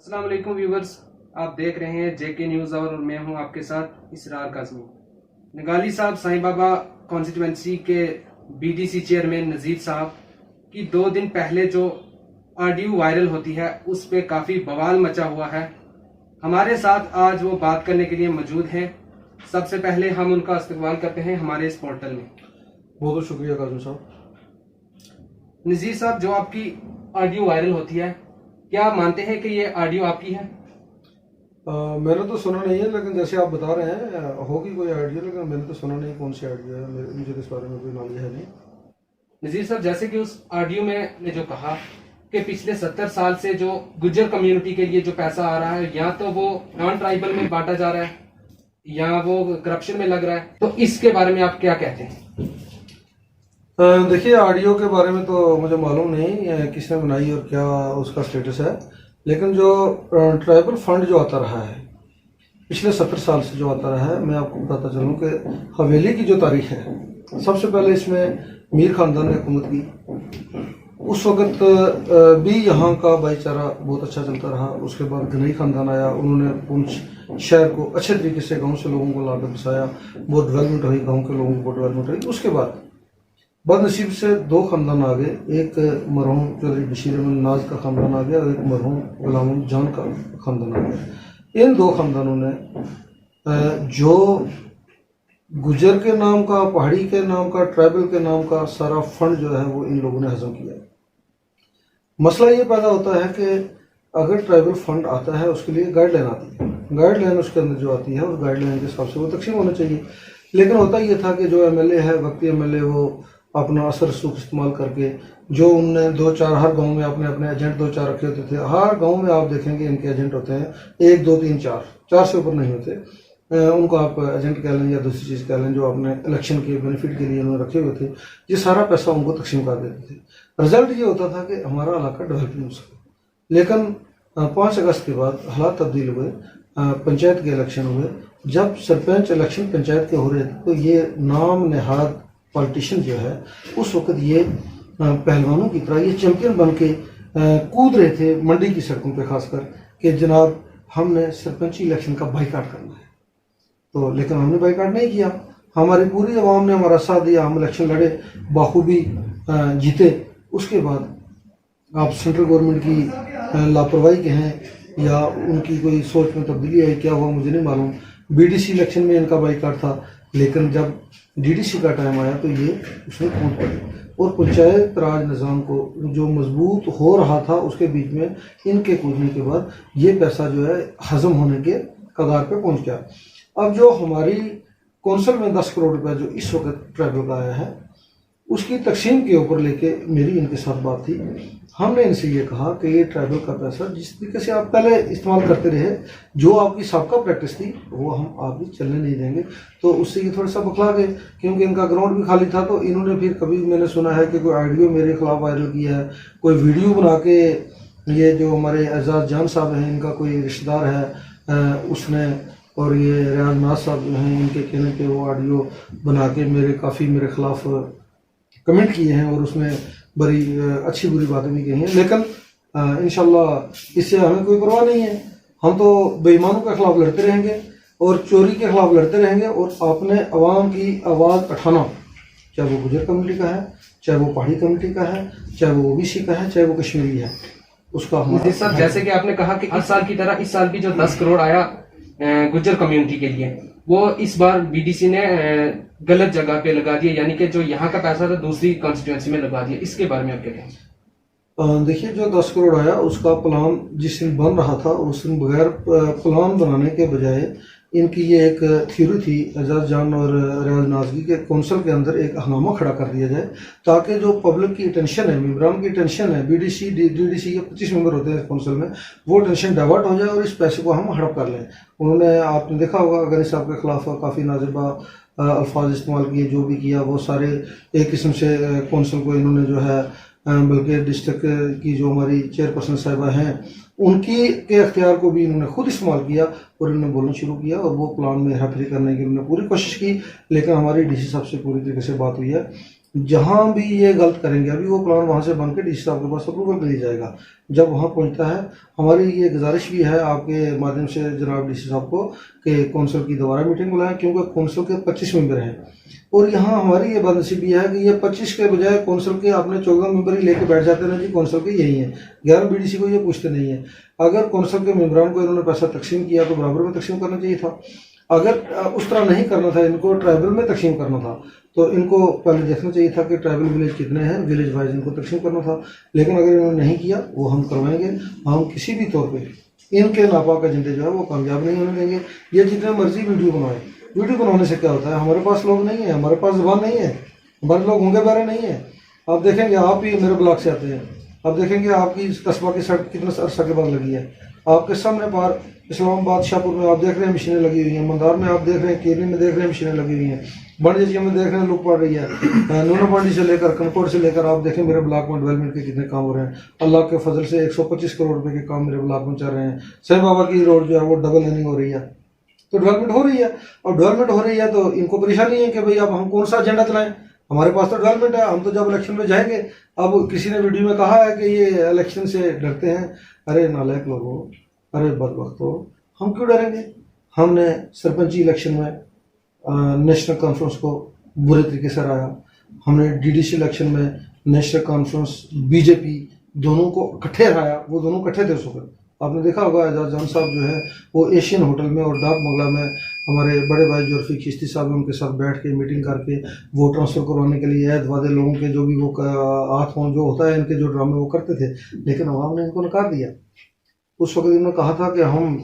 अस्सलाम वालेकुम व्यूवर्स, आप देख रहे हैं जेके न्यूज़ और मैं हूं आपके साथ इसरार काज़मी। निगाली साहब साईं बाबा कॉन्स्टिट्यूंसी के बीडीसी चेयरमैन नज़ीर साहब की 2 दिन पहले जो ऑडियो वायरल होती है उस पे काफ़ी बवाल मचा हुआ है। हमारे साथ आज वो बात करने के लिए मौजूद हैं। सबसे पहले हम उनका इस्तकबाल करते हैं हमारे इस पोर्टल में। बहुत बहुत शुक्रिया काजम साहब। नज़ीर साहब, जो आपकी ऑडियो वायरल होती है, क्या आप मानते हैं कि ये ऑडियो आपकी है? मैंने तो सुना नहीं है, लेकिन जैसे आप बता रहे हैं होगी कोई आइडिया, लेकिन मैंने तो सुना नहीं कौन सी आइडिया है। मुझे इस बारे में कोई नॉलेज है नहीं। नज़ीर साहब, जैसे कि उस ऑडियो में ने जो कहा कि पिछले 70 साल से जो गुज्जर कम्युनिटी के लिए जो पैसा आ रहा है, या तो वो नॉन ट्राइबल में बांटा जा रहा है या वो करप्शन में लग रहा है, तो इसके बारे में आप क्या कहते हैं? देखिए, ऑडियो के बारे में तो मुझे मालूम नहीं किसने बनाई और क्या उसका स्टेटस है, लेकिन जो ट्राइबल फंड जो आता रहा है पिछले 70 साल से जो आता रहा है, मैं आपको बताता चलूँ कि हवेली की जो तारीख है, सबसे पहले इसमें मीर खानदान ने हुकूमत की। उस वक़्त भी यहाँ का भाईचारा बहुत अच्छा चलता रहा। उसके बाद गनई खानदान आया, उन्होंने पुंछ शहर को अच्छे तरीके से गाँव से लोगों को लाकर बसाया, बहुत डेवलपमेंट हुई, गाँव के लोगों को बहुत डेवलपमेंट हुई। उसके बाद बदनसीब से 2 खानदान आ गए, एक मरहूम चौधरी बशीर अहमद नाज का खानदान आ गया और एक मरहूम गुलाम अहमद जान का खानदान आ गया। इन 2 खानदानों ने जो गुजर के नाम का, पहाड़ी के नाम का, ट्राइबल के नाम का सारा फंड जो है वो इन लोगों ने हजम किया। मसला ये पैदा होता है कि अगर ट्राइबल फंड आता है उसके लिए गाइडलाइन आती है, गाइडलाइन उसके अंदर जो आती है उस गाइडलाइन के हिसाब से वो तकसीम होना चाहिए। लेकिन होता ये था कि जो एमएलए है, वक्ती एमएलए, वो अपना असर सूख इस्तेमाल करके जो उनने 2-4 हर गांव में अपने अपने एजेंट 2-4 रखे होते थे। हर गांव में आप देखेंगे इनके एजेंट होते हैं, 1 2 3 4 से ऊपर नहीं होते। उनको आप एजेंट कह लें या दूसरी चीज़ कह लें, जो अपने इलेक्शन के बेनिफिट के लिए उन्होंने रखे हुए थे, ये सारा पैसा उनको तकसीम कर देते थे। रिजल्ट ये होता था कि हमारा इलाका डेवलप नहीं हो सका। लेकिन 5 अगस्त के बाद हालात तब्दील हुए, पंचायत के इलेक्शन हुए। जब सरपंच इलेक्शन पंचायत के हो रहे थे तो ये नाम नहाद पॉलिटिशियन जो है, उस वक्त ये पहलवानों की तरह ये चैंपियन बन के कूद रहे थे मंडी की सड़कों पे, खासकर कि जनाब हमने सरपंची इलेक्शन का बाइकाट करना है। तो लेकिन हमने बाइकाट नहीं किया, हमारी पूरी आवाम ने हमारा साथ दिया, हम इलेक्शन लड़े, बाखूबी जीते। उसके बाद आप सेंट्रल गवर्नमेंट की लापरवाही के हैं या उनकी कोई सोच में तब्दीली आई, क्या हुआ मुझे नहीं मालूम। बीडीसी इलेक्शन में इनका बाइकाट था, लेकिन जब डीडीसी का टाइम आया तो ये उसमें कूद पड़े और पंचायत राज निज़ाम को जो मजबूत हो रहा था उसके बीच में इनके कूदने के बाद ये पैसा जो है हजम होने के कगार पे पहुंच गया। अब जो हमारी कौंसल में 10 करोड़ रुपया जो इस वक्त ट्राइबल का आया है, उसकी तकसीम के ऊपर लेके मेरी इनके साथ बात थी। हमने इनसे ये कहा कि ये ट्राइबल का पैसा जिस तरीके से आप पहले इस्तेमाल करते रहे, जो आपकी सबका प्रैक्टिस थी, वो हम आगे चलने नहीं देंगे। तो उससे ये थोड़ा सा बखला गए, क्योंकि इनका ग्राउंड भी खाली था। तो इन्होंने फिर कभी मैंने सुना है कि कोई ऑडियो मेरे खिलाफ वायरल किया है, कोई वीडियो बना के, ये जो हमारे एजाज जान साहब हैं, इनका कोई रिश्तेदार है उसने, और ये रियाज नाज साहब जो हैं, इनके कहने पे वो ऑडियो बना के मेरे खिलाफ कमेंट किए हैं और उसमें बड़ी अच्छी बुरी बातें भी कही हैं। लेकिन इंशाल्लाह इससे हमें कोई परवाह नहीं है। हम तो बेईमानों के खिलाफ लड़ते रहेंगे और चोरी के खिलाफ लड़ते रहेंगे और अपने अवाम की आवाज़ उठाना, चाहे वो गुजर कम्युनिटी का है, चाहे वो पहाड़ी कम्युनिटी का है, चाहे वो ओबीसी का है, चाहे वो कश्मीरी है, उसका हमारा। सर, जैसे कि आपने कहा कि हर साल की तरह इस साल भी जो 10 करोड़ आया गुज्जर कम्युनिटी के लिए, वो इस बार बीडीसी ने गलत जगह पे लगा दिया, यानी कि जो यहाँ का पैसा था दूसरी कॉन्स्टिट्यूंसी में लगा दिया। इसके बारे में आप क्या कहें? देखिए, जो 10 करोड़ आया उसका प्लान जिस दिन बन रहा था, उस दिन बगैर प्लान बनाने के बजाय इनकी ये एक थ्योरी थी एजाज जान और रियाज नाजगी के कौंसल के अंदर एक हंगामा खड़ा कर दिया जाए, ताकि जो पब्लिक की टेंशन है, मेम्बरान की टेंशन है, बीडीसी डीडीसी के 25 मेंबर होते हैं कौंसल में, वो टेंशन डाइवर्ट हो जाए और इस पैसे को हम हड़प कर लें। उन्होंने, आपने देखा होगा, गनी साहब के खिलाफ काफ़ी नाजिबा अल्फाज इस्तेमाल किए, जो भी किया वो सारे एक किस्म से कौंसल को इन्होंने जो है, बल्कि डिस्ट्रिक्ट की जो हमारी चेयरपर्सन साहिबा हैं उनकी के अख्तियार को भी इन्होंने खुद इस्तेमाल किया और इन्होंने बोलना शुरू किया और वो प्लान में हेराफेरी करने की उन्होंने पूरी कोशिश की। लेकिन हमारी डीसी साहब से पूरी तरीके से बात हुई है जहां भी ये गलत करेंगे अभी वो प्लान वहां से बन के डीसी साहब के पास अप्रूवल मिल जाएगा। जब वहां पहुंचता है, हमारी ये गुजारिश भी है आपके माध्यम से जनाब डीसी साहब को कि कौंसिल की दोबारा मीटिंग बुलाएं, क्योंकि कौंसिल के 25 मेंबर हैं और यहाँ हमारी ये बदनसीबी है कि ये 25 के बजाय कौंसिल के अपने 14 मेंबर ही लेके बैठ जाते हैं जी, कौंसिल के यही हैं। 11 बीडीसी को ये पूछते नहीं है। अगर कौंसिल के मेंबरान को इन्होंने पैसा तकसीम किया तो बराबर में तकसीम करना चाहिए था। अगर उस तरह नहीं करना था, इनको ट्राइबल में तकसीम करना था, तो इनको पहले देखना चाहिए था कि ट्राइबल विलेज कितने हैं, विलेज वाइज इनको तकसीम करना था। लेकिन अगर इन्होंने नहीं किया, वो हम करवाएंगे। हम किसी भी तौर पे इनके नापाक एजेंडे जो है वो कामयाब नहीं होने देंगे। ये जितने मर्जी वीडियो बनवाए, वीडियो बनाने से क्या होता है, हमारे पास लोग नहीं है, हमारे पास जुबान नहीं है, हमारे लोग होंगे बारे नहीं है। आप देखेंगे, आप ही मेरे ब्लॉक से आते हैं, आप देखेंगे आपकी कस्बा की सड़क कितने अरसा के बाद लगी है। आपके सामने पार इस्लामाबाद शाहपुर में आप देख रहे हैं मशीनें लगी हुई हैं, मंदार में आप देख रहे हैं, केरली में देख रहे हैं मशीनें लगी हुई हैं, बंडजिया में देख रहे हैं लुक पड़ रही है, नूना पांडी से लेकर कनकोट से लेकर आप देखें मेरे ब्लॉक में डेवलपमेंट के कितने काम हो रहे हैं। अल्लाह के फजल से 125 करोड़ रुपए के काम मेरे ब्लॉक में चल रहे हैं। साईं बाबा की रोड जो है वो डबल लेनिंग हो रही है, तो डेवलपमेंट हो रही है। और डेवलपमेंट हो रही है तो इनको परेशानी है कि भाई अब हम कौन सा एजेंडा चलाएं, हमारे पास तो डेवलपमेंट है, हम तो जब इलेक्शन में जाएंगे। अब किसी ने वीडियो में कहा है कि ये इलेक्शन से डरते हैं। अरे नालायक लोगों, अरे बदबख्तों, हम क्यों डरेंगे? हमने सरपंची इलेक्शन में नेशनल कॉन्फ्रेंस को बुरे तरीके से हराया। हमने डीडीसी इलेक्शन में नेशनल कॉन्फ्रेंस बीजेपी दोनों को इकट्ठे हराया। वो दोनों इकट्ठे थे उस वक्त। आपने देखा होगा एजाज जान साहब जो है वो एशियन होटल में और डाक बंगला में हमारे बड़े भाई जो रफीक चिश्ती साहब हैं उनके साथ बैठ के मीटिंग करके वो ट्रांसफ़र करवाने के लिए ऐद वादे लोगों के जो भी वो हाथ हों जो होता है इनके जो ड्रामे वो करते थे, लेकिन अवाम ने इनको नकार दिया। उस वक्त इन्होंने कहा था कि हम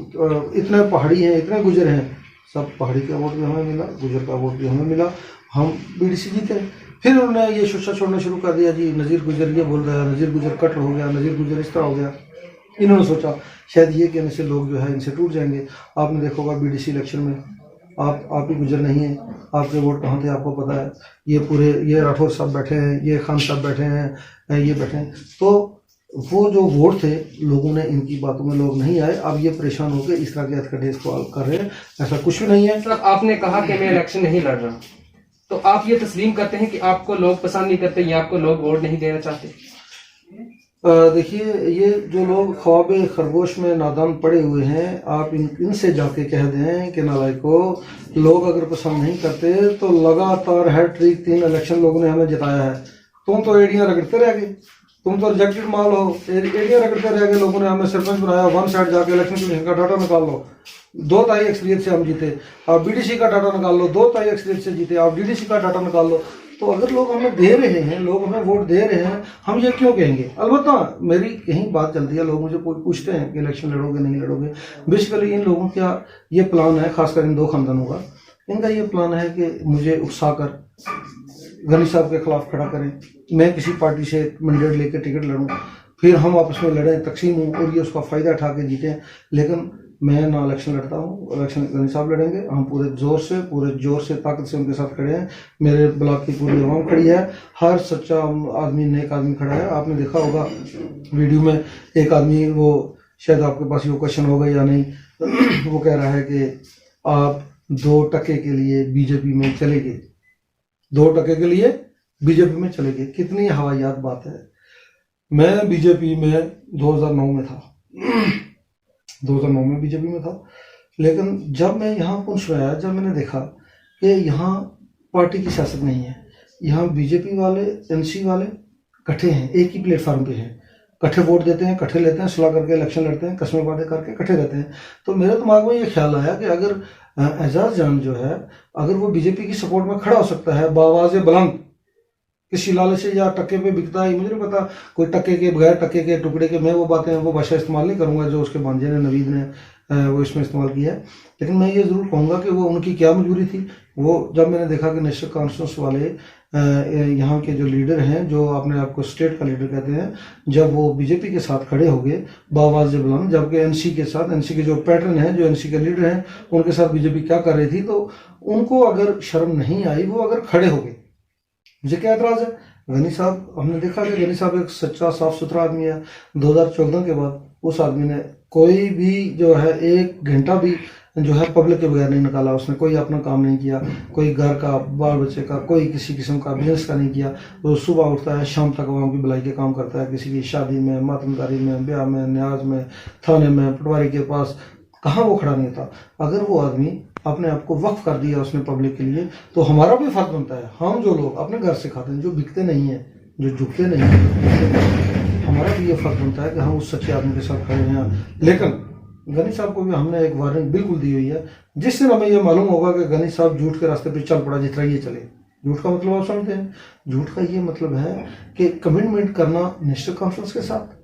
इतने पहाड़ी हैं, इतने गुजर हैं, सब पहाड़ी का वोट भी हमें मिला, गुजर का वोट भी हमें मिला, हम बीडीसी जीते। फिर उन्होंने ये शुशा छोड़ना शुरू कर दिया जी, नज़ीर गुजर ये बोल रहा है, नज़ीर गुजर कट हो गया, नज़ीर गुजर इस तरह हो गया। इन्होंने सोचा शायद ये कहने से लोग जो है इनसे टूट जाएंगे। आपने देखा होगा बीडीसी इलेक्शन में आप ही गुजर नहीं है, आपके वोट कहाँ थे आपको पता है। ये राठौर साहब बैठे हैं, ये खान साहब बैठे हैं, ये बैठे हैं, तो वो जो वोट थे लोगों ने, इनकी बातों में लोग नहीं आए। अब ये परेशान होकर इस तरह के हथकंडे इस्तेमाल कर रहे हैं, ऐसा कुछ भी नहीं है। सर, आपने कहा कि मैं इलेक्शन नहीं लड़ रहा, तो आप ये तस्लीम करते हैं कि आपको लोग पसंद नहीं करते या आपको लोग वोट नहीं देना चाहते? देखिए, ये जो लोग ख्वाब खरगोश में नादान पड़े हुए हैं, आप इनसे जाके कह दें कि नालायकों, लोग अगर पसंद नहीं करते तो लगातार हैट्रिक 3 इलेक्शन लोगों ने हमें जिताया है। तुम तो एड़ियां रगड़ते रह गए, तुम तो रिजेक्टेड माल हो, एड़ियां रगड़ते रह गए। लोगों ने हमें सरपंच बनाया, वन साइड जाके इलेक्शन कमीशन का डाटा निकाल लो, 2 ताई एक्सपीरियंस से हम जीते। आप बीडीसी का डाटा निकाल लो, 2 ताई एक्सपीरियंस से जीते। आप डीडीसी का डाटा निकाल लो। तो अगर लोग हमें दे रहे हैं, लोग हमें वोट दे रहे हैं, हम ये क्यों कहेंगे? अलबत्ता मेरी कहीं बात चलती है, लोग मुझे पूछते हैं कि इलेक्शन लड़ोगे नहीं लड़ोगे। बेसिकली इन लोगों का ये प्लान है, खासकर इन 2 खानदानों का, इनका ये प्लान है कि मुझे उकसाकर गनी साहब के खिलाफ खड़ा करें, मैं किसी पार्टी से मैंडेट लेकर टिकट लड़ूं, फिर हम आपस में लड़ें, तकसीम हूँ और ये उसका फ़ायदा उठा के जीतें। लेकिन मैं ना इलेक्शन लड़ता हूँ, इलेक्शन गनी साहब लड़ेंगे। हम पूरे जोर से ताकत से उनके साथ खड़े हैं। मेरे ब्लॉक की पूरी आवाम खड़ी है, हर सच्चा आदमी, नेक आदमी खड़ा है। आपने देखा होगा वीडियो में एक आदमी, वो शायद आपके पास ये क्वेश्चन होगा या नहीं, वो कह रहा है कि आप 2% के लिए बीजेपी में चले गए, 2% के लिए बीजेपी में चले गए। कितनी हवायात बात है। मैं बीजेपी में 2009 में था, 2009 में बीजेपी में था। लेकिन जब मैं यहाँ पुंछ में आया, जब मैंने देखा कि यहाँ पार्टी की सियासत नहीं है, यहाँ बीजेपी वाले, एनसी वाले इकट्ठे हैं, एक ही प्लेटफार्म पे हैं, इकट्ठे वोट देते हैं, इकट्ठे लेते हैं, सुलह करके इलेक्शन लड़ते हैं, कस्में वादे करके इकट्ठे रहते हैं। तो मेरे दिमाग में ये ख्याल आया कि अगर एजाज जान जो है, अगर वो बीजेपी की सपोर्ट में खड़ा हो सकता है बावाज़े बुलंद, किसी लालच से या टक्के पे बिकता है, मुझे नहीं पता, कोई टक्के के बगैर, टक्के के टुकड़े के, मैं वो बातें, वो भाषा इस्तेमाल नहीं करूंगा जो उसके भांजे ने, नवीद ने वो इसमें इस्तेमाल किया है। लेकिन मैं ये ज़रूर कहूँगा कि वो उनकी क्या मजबूरी थी। वो जब मैंने देखा कि नेशनल कॉन्फ्रेंस वाले यहाँ के जो लीडर हैं, जो अपने आप को स्टेट का लीडर कहते हैं, जब वो बीजेपी के साथ खड़े हो गए बावाज़ बुलंद, जबकि एनसी के साथ, एनसी के जो पैटर्न हैं, जो एनसी के लीडर हैं, उनके साथ बीजेपी क्या कर रही थी, तो उनको अगर शर्म नहीं आई, वो अगर खड़े हो गए। मुझे क्या एतराज़ है? गनी साहब, हमने देखा कि गनी साहब एक सच्चा साफ सुथरा आदमी है। 2014 के बाद उस आदमी ने कोई भी जो है 1 घंटा भी जो है पब्लिक के बगैर नहीं निकाला उसने, कोई अपना काम नहीं किया, कोई घर का बाल बच्चे का कोई किसी किस्म का बिजनेस का नहीं किया। वो सुबह उठता है शाम तक आवाम की भलाई के काम करता है, किसी की शादी में, मातमदारी में, ब्याह में, न्याज में, थाने में, पटवारी के पास, कहाँ वो खड़ा नहीं था। अगर वो आदमी अपने आप को वक्फ कर दिया उसने पब्लिक के लिए, तो हमारा भी फर्ज बनता है, हम जो लोग अपने घर से खाते हैं, जो बिकते नहीं है, जो झुकते नहीं है, हमारा भी ये फर्ज बनता है कि हम उस सच्चे आदमी के साथ खड़े हैं। लेकिन गनी साहब को भी हमने एक वारंट बिल्कुल दी हुई है, जिस दिन हमें ये मालूम होगा कि गनी साहब झूठ के रास्ते पर चल पड़ा, जिस तरह ये चले। झूठ का मतलब आप समझते हैं? झूठ का ये मतलब है कि कमिटमेंट करना नेशनल कॉन्फ्रेंस के साथ,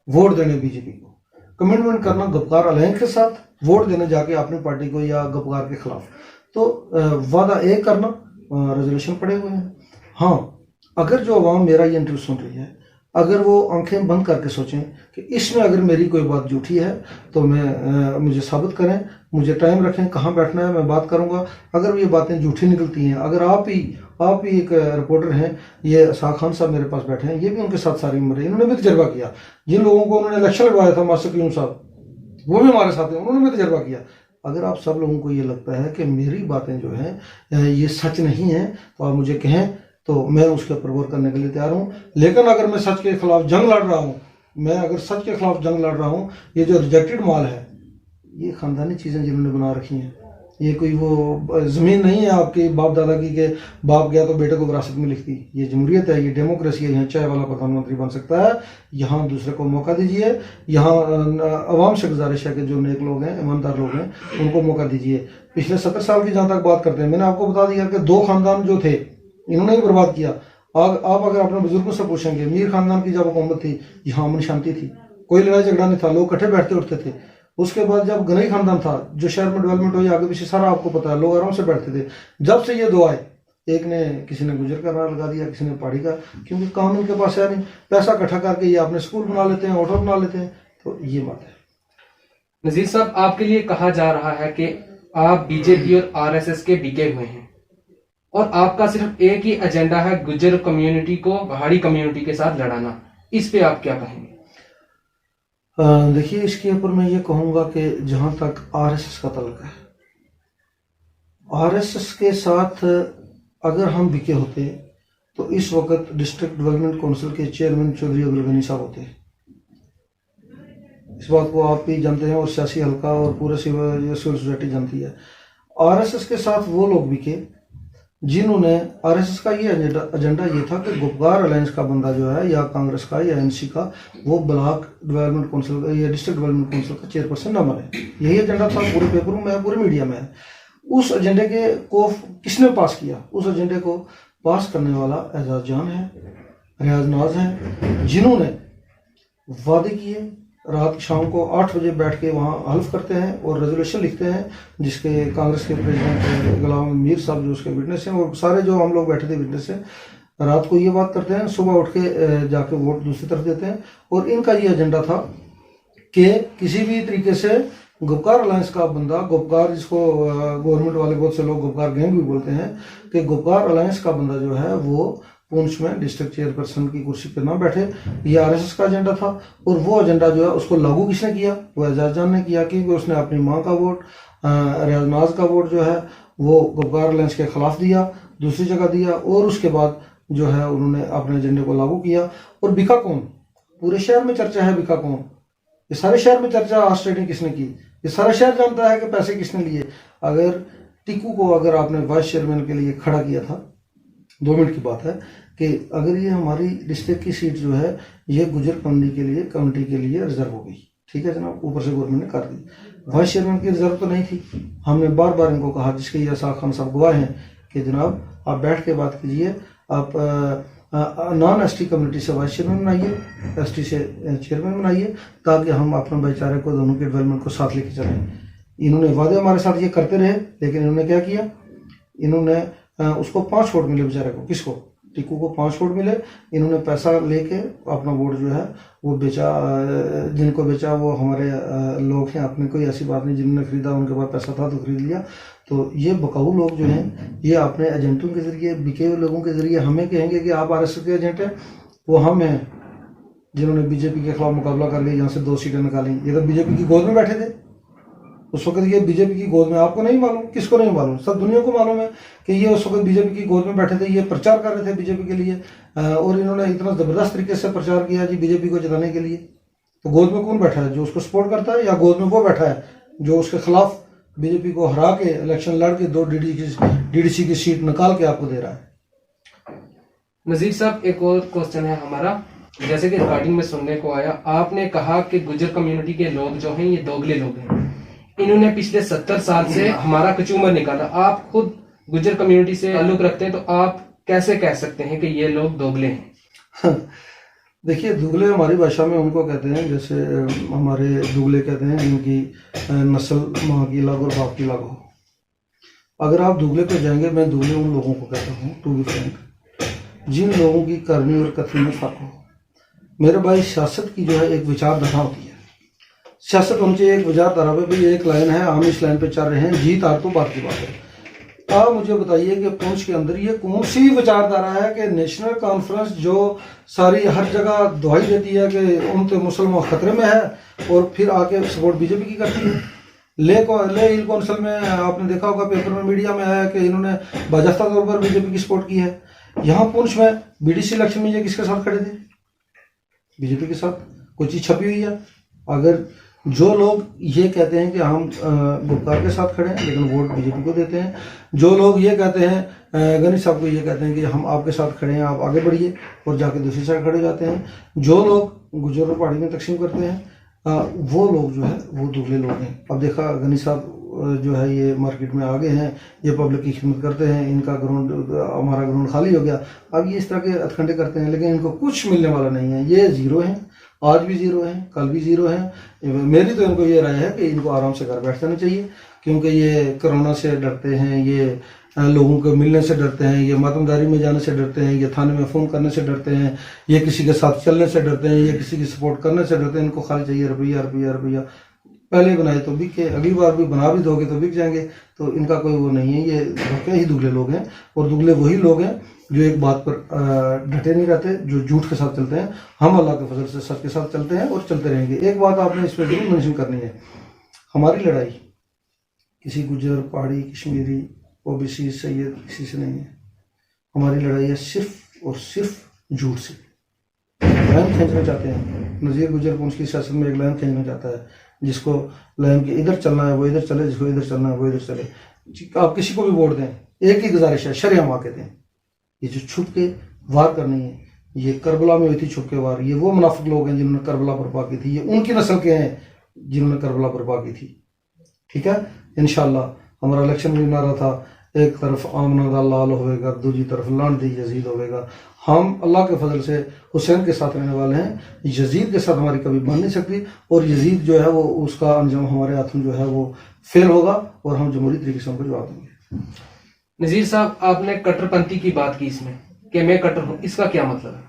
वोट देने बीजेपी को, कमिटमेंट करना गपकार अलायंस के साथ, वोट देने जाके अपनी पार्टी को या गपकार के खिलाफ। तो वादा एक करना, रेजोल्यूशन पड़े हुए हैं। हाँ, अगर जो अवाम मेरा ये इंटरव्यू सुन रही है, अगर वो आंखें बंद करके सोचें कि इसमें अगर मेरी कोई बात झूठी है तो मुझे साबित करें, मुझे टाइम रखें, कहाँ बैठना है, मैं बात करूंगा। अगर ये बातें झूठी निकलती हैं, अगर आप ही एक रिपोर्टर हैं, ये साग खान साहब मेरे पास बैठे हैं, ये भी उनके साथ सारी उम्र है, इन्होंने भी तजर्बा किया। जिन लोगों को उन्होंने इलेक्शन लड़वाया था, मास्टर क्यूम साहब, वो भी हमारे साथ हैं, उन्होंने भी तजर्बा किया। अगर आप सब लोगों को ये लगता है कि मेरी बातें जो हैं ये सच नहीं है, तो आप मुझे कहें, तो मैं उसके ऊपर गौर करने के लिए तैयार हूँ। लेकिन अगर मैं सच के खिलाफ जंग लड़ रहा हूँ, मैं अगर सच के खिलाफ जंग लड़ रहा हूँ, ये जो रिजेक्टेड माल है, ये खानदानी चीज़ें जिन्होंने बना रखी हैं, ये कोई वो ज़मीन नहीं है आपके बाप दादा की के बाप गया तो बेटे को विरासत में लिख दी। ये जमहूरियत है, ये डेमोक्रेसी है, यहाँ चाय वाला प्रधानमंत्री बन सकता है, यहाँ दूसरे को मौका दीजिए, यहाँ अवाम से गुजारिश है कि जो नेक लोग हैं, ईमानदार लोग हैं, उनको मौका दीजिए। पिछले 70 साल की जहाँ तक बात करते हैं, मैंने आपको बता दिया कि 2 खानदान जो थे इन्होंने ही बर्बाद किया। आप अगर अपने बुजुर्गों से पूछेंगे, मीर खानदान की जब हुकूमत थी, यहाँ अमन शांति थी, कोई लड़ाई झगड़ा नहीं था, लोग इकट्ठे बैठते उठते थे। उसके बाद जब गनई खानदान था, जो शहर में डेवलपमेंट हुई, आगे पीछे सारा आपको पता है, लोग आराम से बैठते थे। जब से ये 2 आए, एक ने किसी ने गुजर का नारा लगा दिया, किसी ने पहाड़ी का, क्योंकि काम उनके पास है नहीं, पैसा इकट्ठा करके ये अपने स्कूल बना लेते हैं, होटल बना लेते हैं। तो ये बात है। नजीर साहब, आपके लिए कहा जा रहा है कि आप बीजेपी और आरएसएस के बिके हुए हैं और आपका सिर्फ एक ही एजेंडा है, गुज्जर कम्युनिटी को पहाड़ी कम्युनिटी के साथ लड़ाना। इस पे आप क्या कहेंगे? देखिए, इसके ऊपर मैं ये कहूँगा कि जहाँ तक आरएसएस का तल्लुक है, आरएसएस के साथ अगर हम बिके होते तो इस वक्त डिस्ट्रिक्ट डेवलपमेंट काउंसिल के चेयरमैन चौधरी अब्दुल गनी साहब होते। इस बात को आप भी जानते हैं और सियासी हल्का और पूरे सिविल सोसाइटी जानती है। आरएसएस के साथ वो लोग बिके जिन्होंने, आरएसएस का ये एजेंडा ये था कि गपकार अलायंस का बंदा जो है, या कांग्रेस का या एनसी का, वो ब्लॉक डेवलपमेंट काउंसिल या डिस्ट्रिक्ट डेवलपमेंट काउंसिल का चेयरपर्सन न बने। यही एजेंडा था, पूरे पेपरों में, पूरे मीडिया में है। उस एजेंडे को किसने पास किया? उस एजेंडे को पास करने वाला एजाज जान है, रियाज नाज है, जिन्होंने वादे किए, रात शाम को 8 बजे बैठ के वहाँ हल्फ करते हैं और रेजोल्यूशन लिखते हैं, जिसके कांग्रेस के प्रेसिडेंट गुलाम मीर साहब जो उसके विटनेस हैं, और सारे जो हम लोग बैठे थे विटनेस हैं, रात को ये बात करते हैं, सुबह उठ के जाके वोट दूसरी तरफ देते हैं। और इनका ये एजेंडा था कि किसी भी तरीके से गपकार अलायंस का बंदा, गपकार जिसको गवर्नमेंट वाले बहुत से लोग गपकार गैंग भी बोलते हैं, कि गपकार अलायंस का बंदा जो है वो पुंछ में डिस्ट्रिक्ट चेयरपर्सन की कुर्सी पर ना बैठे। ये आरएसएस का एजेंडा था। और वो एजेंडा जो है उसको लागू किसने किया? वो एजाज जान ने किया, क्योंकि उसने अपनी माँ का वोट, रियाज नाज का वोट जो है वो गपकार अलायंस के खिलाफ दिया, दूसरी जगह दिया, और उसके बाद जो है उन्होंने अपने एजेंडे को लागू किया। और बिका कौन? पूरे शहर में चर्चा है, बिका कौन? ये सारे शहर में चर्चा आज ट्रेडिंग किसने की, ये सारा शहर जानता है कि पैसे किसने लिए। अगर टिक्कू को अगर आपने वाइस चेयरमैन के लिए खड़ा किया था, 2 मिनट की बात है, कि अगर ये हमारी डिस्ट्रिक्ट की सीट जो है ये गुजर कम्युनिटी के लिए रिजर्व हो गई, ठीक है जनाब, ऊपर से गवर्नमेंट ने कर दी। वाइस चेयरमैन की रिजर्व तो नहीं थी। हमने बार बार इनको कहा, जिसके ये साग खान साहब गवाह हैं, कि जनाब आप बैठ के बात कीजिए, आप नॉन एसटी कम्युनिटी से वाइस चेयरमैन बनाइए, एसटी से चेयरमैन बनाइए, ताकि हम अपने भाईचारे को, दोनों के डेवलपमेंट को साथ लेके चलें। इन्होंने वादे हमारे साथ ये करते रहे, लेकिन इन्होंने क्या किया? इन्होंने उसको 5 वोट मिले बेचारे को। किसको? टिक्कू को 5 वोट मिले। इन्होंने पैसा लेके अपना वोट जो है वो बेचा। जिनको बेचा वो हमारे लोग हैं अपने, कोई ऐसी बात नहीं। जिन्होंने खरीदा उनके पास पैसा था तो खरीद लिया। तो ये बकाऊ लोग जो हैं ये अपने एजेंटों के जरिए, बिके हुए लोगों के जरिए हमें कहेंगे कि आप आरएसएस के एजेंट हैं। वो हम हैं जिन्होंने बीजेपी के खिलाफ मुकाबला कर लिया, यहाँ से 2 सीटें निकाली। ये तो बीजेपी की गोद में बैठे थे, उस वक्त ये बीजेपी की गोद में, आपको नहीं मालूम, किसको नहीं मालूम, सब दुनिया को मालूम है कि ये उस वक्त बीजेपी की गोद में बैठे थे, ये प्रचार कर रहे थे बीजेपी के लिए, और इन्होंने इतना जबरदस्त तरीके से प्रचार किया जी बीजेपी को जिताने के लिए। तो गोद में कौन बैठा है? जो उसको सपोर्ट करता है, या गोद में वो बैठा है जो उसके खिलाफ बीजेपी को हरा के इलेक्शन लड़ के 2 डीडीसी की सीट निकाल के आपको दे रहा है? नजीर साहब, एक और क्वेश्चन है हमारा, जैसे कि रिकॉर्डिंग में सुनने को आया, आपने कहा कि गुजर कम्युनिटी के लोग जो हैं ये दोगले लोग हैं, इन्होंने पिछले 70 साल से हमारा कचूमर निकाला। आप खुद गुजर कम्युनिटी से ताल्लुक रखते हैं, तो आप कैसे कह सकते हैं कि ये लोग दोगले हैं? देखिए, दुगले हमारी भाषा में उनको कहते हैं, जैसे हमारे दुगले कहते हैं जिनकी नस्ल माँ की अलग और बाप की अलग हो। अगर आप दुगले पे जाएंगे, मैं दुगले उन लोगों को कहता हूँ, टू बी फ्रैंक, जिन लोगों की करनी और कथनी में फर्क हो। मेरे भाई, सियासत की जो है एक विचारधारा होती है। सियासत होनी चाहिए एक विचारधारा पे, भाई एक लाइन है, हम इस लाइन पे चल रहे हैं, जीत हार तो बात की बात है। आप मुझे बताइए कि पुंछ के अंदर ये कौन सी विचारधारा है कि नेशनल कॉन्फ्रेंस जो सारी हर जगह दुहाई देती है कि उन तो मुसलमान खतरे में है, और फिर आके सपोर्ट बीजेपी की करती है। ले हिल कौंसिल में आपने देखा होगा, पेपर में, मीडिया में आया कि इन्होंने बाजाफ्ता तौर पर बीजेपी की सपोर्ट की है। यहाँ पुंछ में बीडीसी इलेक्शन में ये किसके साथ खड़े थे? बीजेपी के साथ। कोई चीज छपी हुई है? अगर जो लोग ये कहते हैं कि हम गुप्कार के साथ खड़े हैं लेकिन वोट बीजेपी को देते हैं, जो लोग ये कहते हैं, गनी साहब को ये कहते हैं कि हम आपके साथ खड़े हैं, आप आगे बढ़िए, और जाके दूसरी साइड खड़े जाते हैं, जो लोग गुजर और पहाड़ी में तकसीम करते हैं, वो लोग जो है वो दुगले लोग हैं। अब देखा, गनी साहब जो है ये मार्केट में आ गए हैं, ये पब्लिक की खिदमत करते हैं, इनका ग्राउंड, हमारा ग्राउंड खाली हो गया, अब ये इस तरह के हथकंडे करते हैं, लेकिन इनको कुछ मिलने वाला नहीं है। ये जीरो हैं, आज भी जीरो हैं, कल भी जीरो हैं। मेरी तो इनको ये राय है कि इनको आराम से घर बैठ जाना चाहिए, क्योंकि ये कोरोना से डरते हैं, ये लोगों को मिलने से डरते हैं, ये मातमदारी में जाने से डरते हैं, ये थाने में फ़ोन करने से डरते हैं, ये किसी के साथ चलने से डरते हैं, ये किसी की सपोर्ट करने से डरते हैं। इनको खाली चाहिए रुपया रुपया रुपया। पहले बनाए तो बिके, अगली बार भी बना भी दोगे तो बिक जाएंगे। तो इनका कोई वो नहीं है, ये धोखे ही दुगले लोग हैं। और दुगले वही लोग हैं जो एक बात पर डटे नहीं रहते, जो झूठ के साथ चलते हैं। हम अल्लाह के फजल से सच के साथ चलते हैं और चलते रहेंगे। एक बात आपने इस पर जरूर मेंशन करनी है, हमारी लड़ाई किसी गुजर, पहाड़ी, कश्मीरी, ओबीसी, सैयद किसी से नहीं है। हमारी लड़ाई है सिर्फ और सिर्फ झूठ से। लाइन खींचना चाहते हैं, नज़ीर गुजर पुंछ की सियासत में एक लाइन खींचना चाहता है, जिसको लाइन के इधर चलना है वो इधर चले, जिसको इधर चलना है वो इधर चले। आप किसी को भी वोट दें, एक ही गुजारिश है, शरेआम आके दें। ये जो छुप के वार करनी है, ये करबला में हुई थी छुप के वार। ये वो मुनाफिक लोग हैं जिन्होंने करबला बर्पा की थी, ये उनकी नस्ल के हैं जिन्होंने करबला बर्पा की थी। ठीक है, इंशाल्लाह हमारा इलेक्शन भी नारा था, एक तरफ आमना दा लाल होएगा, दूसरी तरफ लान दी यजीद होएगा। हम अल्लाह के फजल से हुसैन के साथ रहने वाले हैं, यजीद के साथ हमारी कभी बन नहीं सकती। और यजीद जो है वो, उसका अंजाम हमारे हाथों जो है वो फेल होगा, और हम जमहूरी तरीके से उनको जवाब देंगे। नजीर साहब, आपने कट्टरपंथी की बात की इसमें कि मैं कट्टर हूँ, इसका क्या मतलब है?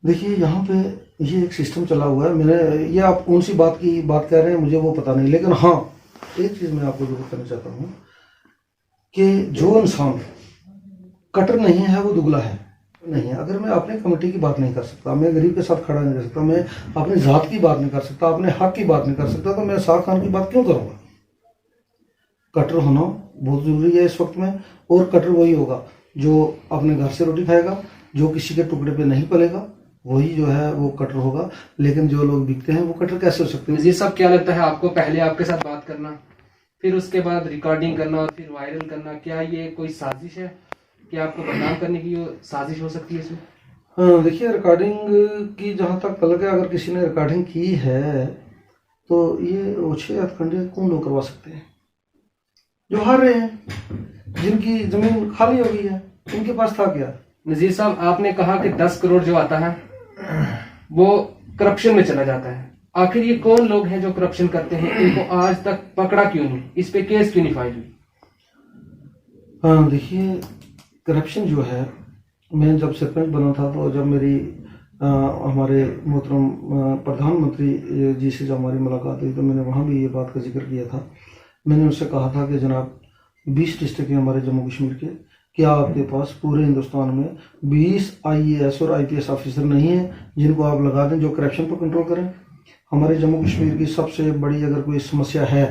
देखिए, यहाँ पे ये एक सिस्टम चला हुआ है। मैंने ये, आप कौन सी बात की बात कह रहे हैं मुझे वो पता नहीं, लेकिन हाँ एक चीज़ मैं आपको जरूर करना चाहता हूँ कि जो इंसान कट्टर नहीं है वो दुगला है नहीं है। अगर मैं अपने कमेटी की बात नहीं कर सकता, मैं गरीब के साथ खड़ा नहीं कर सकता, मैं अपनी ज़ात की बात नहीं कर सकता, अपने हक की बात नहीं कर सकता, तो मैं सार खान की बात क्यों करूँगा? कट्टर होना बहुत ज़रूरी है इस वक्त में। और कट्टर वही होगा जो अपने घर से रोटी खाएगा, जो किसी के टुकड़े पे नहीं पलेगा, वही जो है वो कट्टर होगा। लेकिन जो लोग बिकते हैं वो कट्टर कैसे हो सकते हैं? नजीर साहब, क्या लगता है आपको, पहले आपके साथ बात करना, फिर उसके बाद रिकॉर्डिंग करना और फिर वायरल करना, क्या ये कोई साजिश है कि आपको बदनाम करने की साजिश हो सकती है इसमें? हाँ, देखिए, रिकॉर्डिंग की जहाँ तक तलक है, अगर किसी ने रिकॉर्डिंग की है तो ये ओछे हथकंडे कौन लोग करवा सकते हैं? जो हार रहे हैं, जिनकी जमीन खाली हो गई है, उनके पास था क्या? नजीर साहब, आपने कहा कि 10 करोड़ जो आता है वो करप्शन में चला जाता है। आखिर ये कौन लोग हैं जो करप्शन करते हैं? इनको आज तक पकड़ा क्यों नहीं? इस पे केस क्यों नहीं फाइल हुई? हाँ, देखिए, करप्शन जो है, मैं जब सरपंच बना था तो जब मेरी हमारे मोहतरम प्रधानमंत्री जी से जब हमारी मुलाकात हुई तो मैंने वहाँ भी ये बात का जिक्र किया था। मैंने उनसे कहा था कि जनाब 20 डिस्ट्रिक्ट हैं हमारे जम्मू कश्मीर के, क्या आपके पास पूरे हिंदुस्तान में 20 IAS और IPS ऑफिसर नहीं है जिनको आप लगा दें जो करप्शन पर कंट्रोल करें? हमारे जम्मू कश्मीर की सबसे बड़ी अगर कोई समस्या है,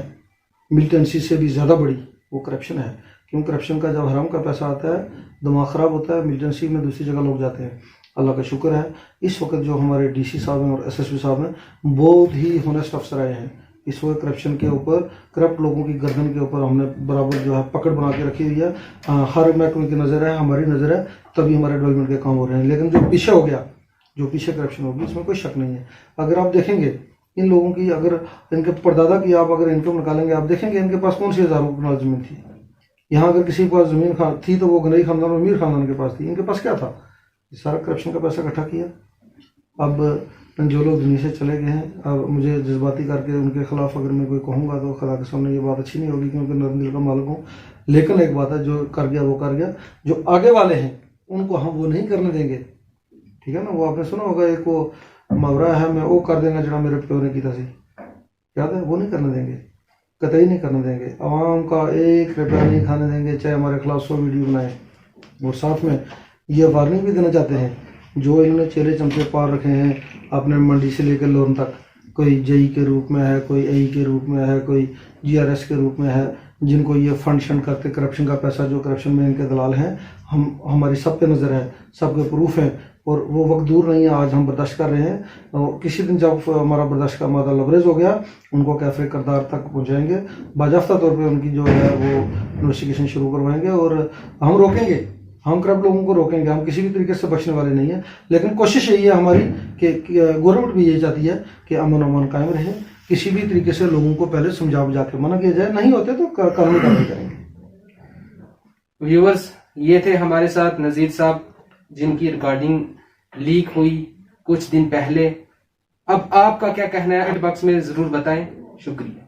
मिलिटेंसी से भी ज़्यादा बड़ी, वो करप्शन है। क्यों? करप्शन का जब हराम का पैसा आता है, दिमाग ख़राब होता है, मिलिटेंसी में दूसरी जगह लोग जाते हैं। अल्लाह का शुक्र है, इस वक्त जो हमारे डीसी साहब हैं और एसएसपी साहब हैं, बहुत ही होनेस्ट अफसर आए हैं। इस वक्त करप्शन के ऊपर, करप्ट लोगों की गर्दन के ऊपर हमने बराबर जो है पकड़ बना के रखी हुई है। हर महकमे की नज़र है, हमारी नज़र है, तभी हमारे डेवलपमेंट के काम हो रहे हैं। लेकिन जो पीछे हो गया, जो पीछे करप्शन होगी, इसमें कोई शक नहीं है। अगर आप देखेंगे इन लोगों की, अगर इनके परदादा की आप अगर इनकम निकालेंगे, आप देखेंगे इनके पास कौन सी हज़ारों कनाल ज़मीन थी। यहाँ अगर किसी के पास ज़मीन थी तो वो गनई खानदान और मीर खानदान के पास थी। इनके पास क्या था? सारा करप्शन का पैसा इकट्ठा किया। अब जो लोग दुनिया से चले गए हैं, अब मुझे जज्बाती करके उनके खिलाफ अगर मैं कोई कहूँगा तो खुदा के सामने ये बात अच्छी नहीं होगी, क्योंकि नरम दिल का मालिक हूँ। लेकिन एक बात है, जो कर गया वो कर गया। जो आगे वाले हैं उनको हम वो नहीं करने देंगे, ठीक है ना। वो आपने सुना होगा, एक वो मुहावरा है, मैं वो कर देंगे जरा मेरे प्यो ने किया सी, याद है? वो नहीं करने देंगे, कतई नहीं करने देंगे। आवाम का 1 रुपया नहीं खाने देंगे, चाहे हमारे खिलाफ 100 वीडियो बनाए। और साथ में ये वार्निंग भी देना चाहते हैं, जो इन्होंने चेले चमचे पार रखे हैं अपने मंडी से लेकर लोन तक, कोई जेई के रूप में है, कोई एई के रूप में है, कोई जीआरएस के रूप में है, जिनको ये फंड शंड करते, करप्शन का पैसा, जो करप्शन में इनके दलाल हैं, हमारी सब पे नज़र है, सबके प्रूफ हैं। और वो वक्त दूर नहीं है, आज हम बर्दाश्त कर रहे हैं। और किसी दिन जब हमारा बर्दाश्त का मादा लबरेज हो गया, उनको कैफे करदार तक पहुँचाएंगे, बाजाफ्ता तौर पर उनकी जो है वो इन्वेस्टिगेशन शुरू करवाएंगे। और हम रोकेंगे, हम करप्ट लोगों को रोकेंगे, हम किसी भी तरीके से बचने वाले नहीं हैं। लेकिन कोशिश यही है हमारी कि गवर्नमेंट भी यही चाहती है कि अमन अमान कायम रहे। किसी भी तरीके से लोगों को पहले समझा बुझा के मना किया जाए, नहीं होते तो कानूनी कार्रवाई करेंगे। व्यूअर्स, ये थे हमारे साथ नज़ीर साहब, जिनकी रिकॉर्डिंग लीक हुई कुछ दिन पहले। अब आपका क्या कहना है, कमेंट बॉक्स में ज़रूर बताएं। शुक्रिया।